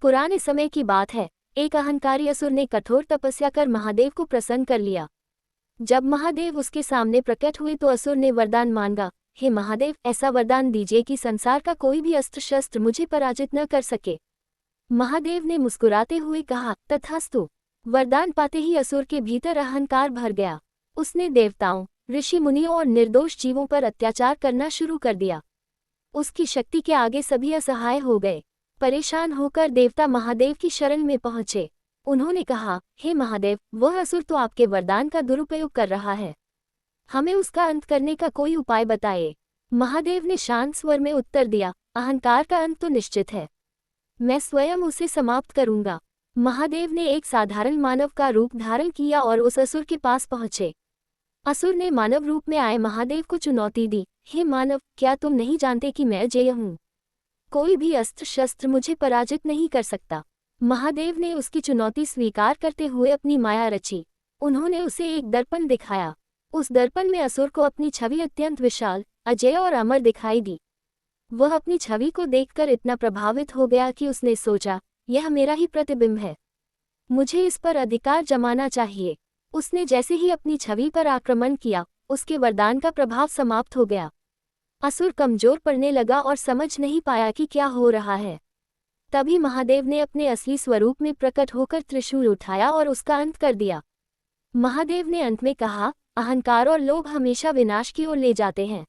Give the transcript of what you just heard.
पुराने समय की बात है। एक अहंकारी असुर ने कठोर तपस्या कर महादेव को प्रसन्न कर लिया। जब महादेव उसके सामने प्रकट हुए तो असुर ने वरदान मांगा, हे महादेव, ऐसा वरदान दीजिए कि संसार का कोई भी अस्त्र शस्त्र मुझे पराजित न कर सके। महादेव ने मुस्कुराते हुए कहा, तथास्तु। वरदान पाते ही असुर के भीतर अहंकार भर गया। उसने देवताओं, ऋषि मुनियों और निर्दोष जीवों पर अत्याचार करना शुरू कर दिया। उसकी शक्ति के आगे सभी असहाय हो गए। परेशान होकर देवता महादेव की शरण में पहुंचे। उन्होंने कहा, हे महादेव, वह असुर तो आपके वरदान का दुरुपयोग कर रहा है। हमें उसका अंत करने का कोई उपाय बताइए। महादेव ने शांत स्वर में उत्तर दिया, अहंकार का अंत तो निश्चित है। मैं स्वयं उसे समाप्त करूंगा। महादेव ने एक साधारण मानव का रूप धारण किया और उस असुर के पास पहुंचे। असुर ने मानव रूप में आए महादेव को चुनौती दी, हे मानव, क्या तुम नहीं जानते कि मैं अजेय हूँ? कोई भी अस्त्र शस्त्र मुझे पराजित नहीं कर सकता। महादेव ने उसकी चुनौती स्वीकार करते हुए अपनी माया रची। उन्होंने उसे एक दर्पण दिखाया। उस दर्पण में असुर को अपनी छवि अत्यंत विशाल, अजेय और अमर दिखाई दी। वह अपनी छवि को देखकर इतना प्रभावित हो गया कि उसने सोचा, यह मेरा ही प्रतिबिंब है, मुझे इस पर अधिकार जमाना चाहिए। उसने जैसे ही अपनी छवि पर आक्रमण किया, उसके वरदान का प्रभाव समाप्त हो गया। असुर कमजोर पड़ने लगा और समझ नहीं पाया कि क्या हो रहा है। तभी महादेव ने अपने असली स्वरूप में प्रकट होकर त्रिशूल उठाया और उसका अंत कर दिया। महादेव ने अंत में कहा, अहंकार और लोभ हमेशा विनाश की ओर ले जाते हैं।